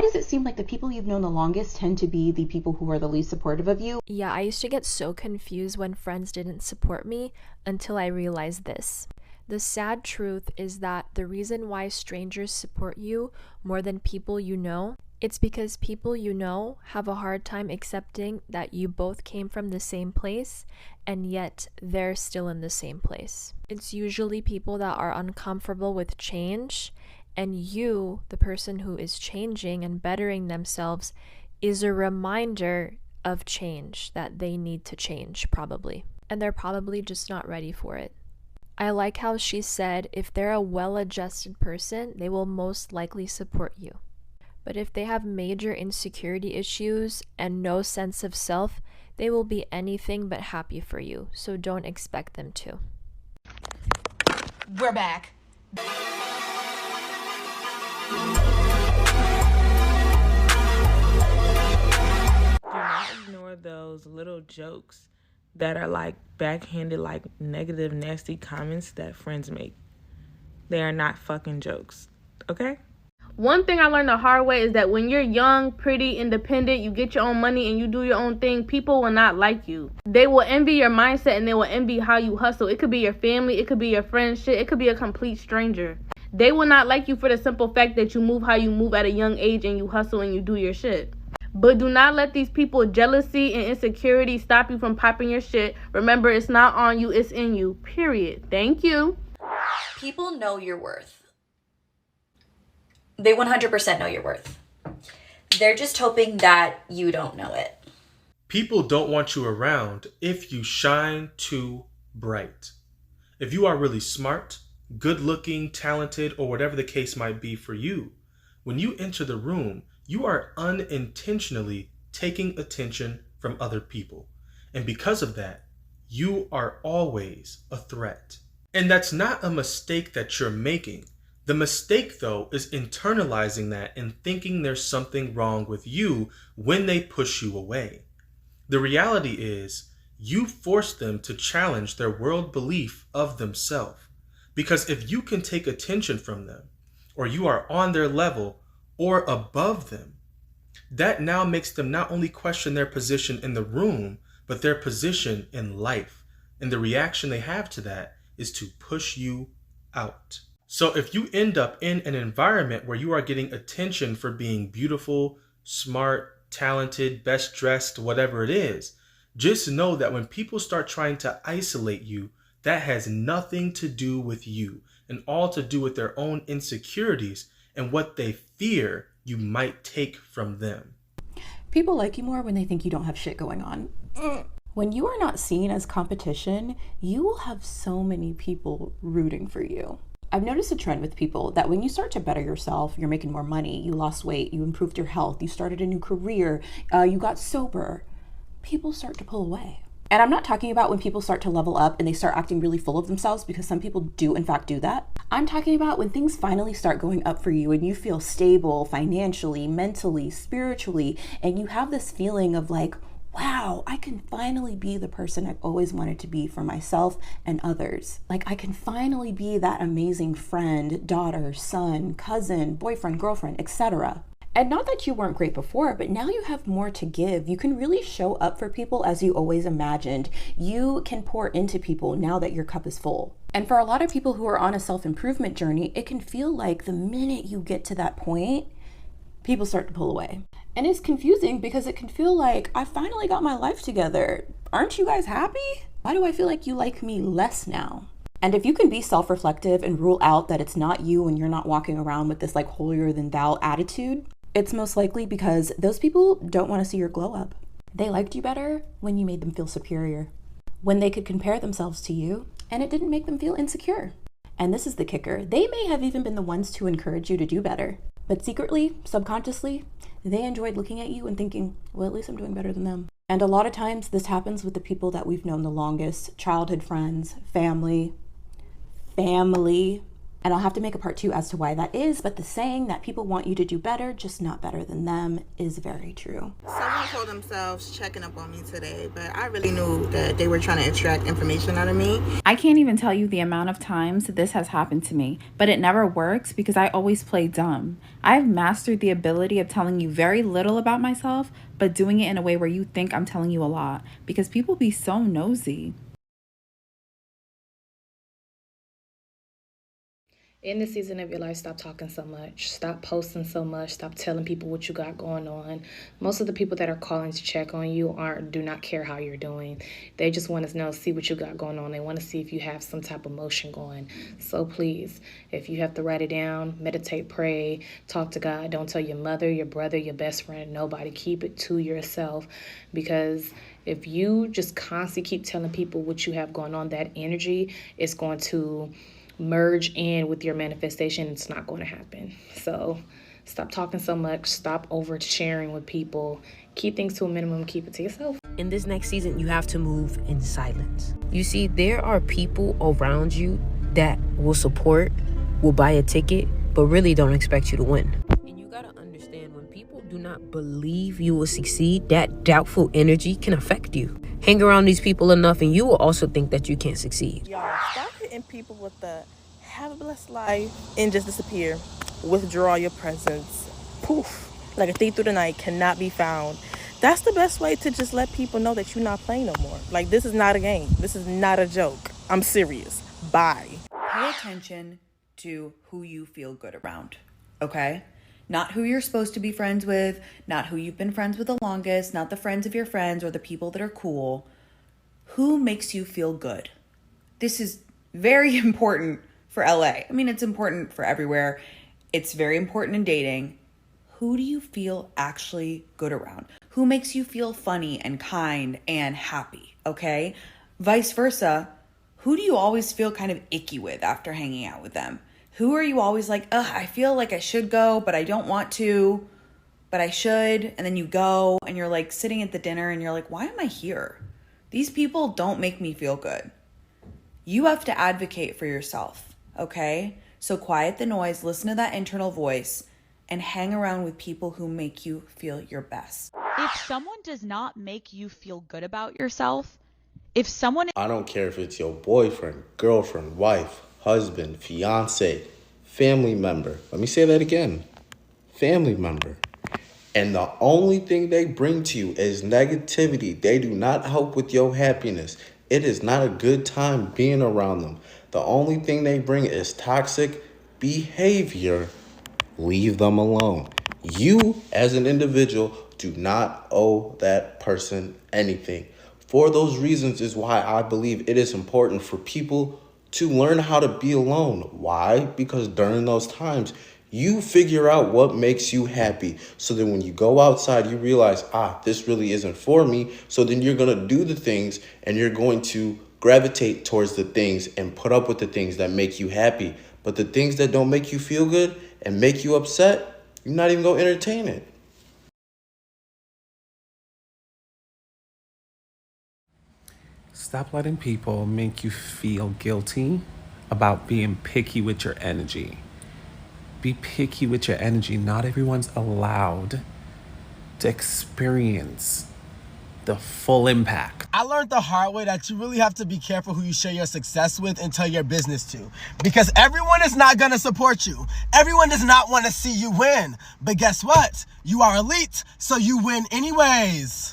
Why does it seem like the people you've known the longest tend to be the people who are the least supportive of you? Yeah, I used to get so confused when friends didn't support me until I realized this. The sad truth is that the reason why strangers support you more than people you know, it's because people you know have a hard time accepting that you both came from the same place and yet they're still in the same place. It's usually people that are uncomfortable with change, and you, the person who is changing and bettering themselves, is a reminder of change that they need to change, probably. And they're probably just not ready for it. I like how she said if they're a well-adjusted person, they will most likely support you. But if they have major insecurity issues and no sense of self, they will be anything but happy for you. So don't expect them to. We're back. Do not ignore those little jokes that are like backhanded, like negative, nasty comments that friends make. They are not fucking jokes, okay? One thing I learned the hard way is that when you're young, pretty, independent, you get your own money and you do your own thing, people will not like you. They will envy your mindset and they will envy how you hustle. It could be your family, it could be your friends, shit, it could be a complete stranger. They will not like you for the simple fact that you move how you move at a young age and you hustle and you do your shit. But do not let these people jealousy and insecurity stop you from popping your shit. Remember, it's not on you, it's in you. Period. Thank you. People know your worth. They 100% know your worth. They're just hoping that you don't know it. People don't want you around if you shine too bright. If you are really smart, good looking, talented, or whatever the case might be for you, when you enter the room, you are unintentionally taking attention from other people. And because of that, you are always a threat. And that's not a mistake that you're making. The mistake, though, is internalizing that and thinking there's something wrong with you when they push you away. The reality is, you force them to challenge their world belief of themselves. Because if you can take attention from them, or you are on their level or above them, that now makes them not only question their position in the room, but their position in life. And the reaction they have to that is to push you out. So if you end up in an environment where you are getting attention for being beautiful, smart, talented, best dressed, whatever it is, just know that when people start trying to isolate you, that has nothing to do with you and all to do with their own insecurities and what they fear you might take from them. People like you more when they think you don't have shit going on. When you are not seen as competition, you will have so many people rooting for you. I've noticed a trend with people that when you start to better yourself, you're making more money, you lost weight, you improved your health, you started a new career, you got sober, people start to pull away. And I'm not talking about when people start to level up and they start acting really full of themselves, because some people do in fact do that. I'm talking about when things finally start going up for you and you feel stable financially, mentally, spiritually, and you have this feeling of like, wow, I can finally be the person I've always wanted to be for myself and others. Like I can finally be that amazing friend, daughter, son, cousin, boyfriend, girlfriend, etc. And not that you weren't great before, but now you have more to give. You can really show up for people as you always imagined. You can pour into people now that your cup is full. And for a lot of people who are on a self-improvement journey, it can feel like the minute you get to that point, people start to pull away. And it's confusing because it can feel like, I finally got my life together. Aren't you guys happy? Why do I feel like you like me less now? And if you can be self-reflective and rule out that it's not you and you're not walking around with this like holier than thou attitude, it's most likely because those people don't want to see your glow up. They liked you better when you made them feel superior, when they could compare themselves to you and it didn't make them feel insecure. And this is the kicker. They may have even been the ones to encourage you to do better. But secretly, subconsciously, they enjoyed looking at you and thinking, well, at least I'm doing better than them. And a lot of times this happens with the people that we've known the longest, childhood friends, family. And I'll have to make a part 2 as to why that is, but the saying that people want you to do better, just not better than them, is very true. Someone called themselves checking up on me today, but I really knew that they were trying to extract information out of me. I can't even tell you the amount of times this has happened to me, but it never works because I always play dumb. I've mastered the ability of telling you very little about myself, but doing it in a way where you think I'm telling you a lot, because people be so nosy. In the season of your life, stop talking so much. Stop posting so much. Stop telling people what you got going on. Most of the people that are calling to check on you do not care how you're doing. They just want to know, see what you got going on. They want to see if you have some type of motion going. So please, if you have to write it down, meditate, pray, talk to God. Don't tell your mother, your brother, your best friend, nobody. Keep it to yourself, because if you just constantly keep telling people what you have going on, that energy is going to merge in with your manifestation. It's not going to happen. So stop talking so much. Stop oversharing with people. Keep things to a minimum. Keep it to yourself. In this next season, you have to move in silence. You see, there are people around you that will support, will buy a ticket, but really don't expect you to win. And you gotta understand, when people do not believe you will succeed, that doubtful energy can affect you. Hang around these people enough and you will also think that you can't succeed. Y'all, stop hitting people with the have a blessed life and just disappear. Withdraw your presence. Poof. Like a thief through the night, cannot be found. That's the best way to just let people know that you're not playing no more. Like, this is not a game. This is not a joke. I'm serious. Bye. Pay attention to who you feel good around, okay? Not who you're supposed to be friends with, not who you've been friends with the longest, not the friends of your friends or the people that are cool. Who makes you feel good? This is very important for LA. I mean, it's important for everywhere. It's very important in dating. Who do you feel actually good around? Who makes you feel funny and kind and happy, okay? Vice versa, who do you always feel kind of icky with after hanging out with them? Who are you always like, I feel like I should go, but I don't want to, but I should. And then you go and you're like sitting at the dinner and you're like, why am I here? These people don't make me feel good. You have to advocate for yourself, okay? So quiet the noise, listen to that internal voice, and hang around with people who make you feel your best. If someone does not make you feel good about yourself, if someone... I don't care if it's your boyfriend, girlfriend, wife, husband, fiance, family member. Let me say that again. Family member. And the only thing they bring to you is negativity. They do not help with your happiness. It is not a good time being around them. The only thing they bring is toxic behavior. Leave them alone. You, as an individual, do not owe that person anything. For those reasons is why I believe it is important for people to learn how to be alone. Why? Because during those times, you figure out what makes you happy. So then when you go outside, you realize, this really isn't for me. So then you're going to do the things and you're going to gravitate towards the things and put up with the things that make you happy. But the things that don't make you feel good and make you upset, you're not even going to entertain it. Stop letting people make you feel guilty about being picky with your energy. Be picky with your energy. Not everyone's allowed to experience the full impact. I learned the hard way that you really have to be careful who you share your success with and tell your business to. Because everyone is not going to support you. Everyone does not want to see you win. But guess what? You are elite, so you win anyways.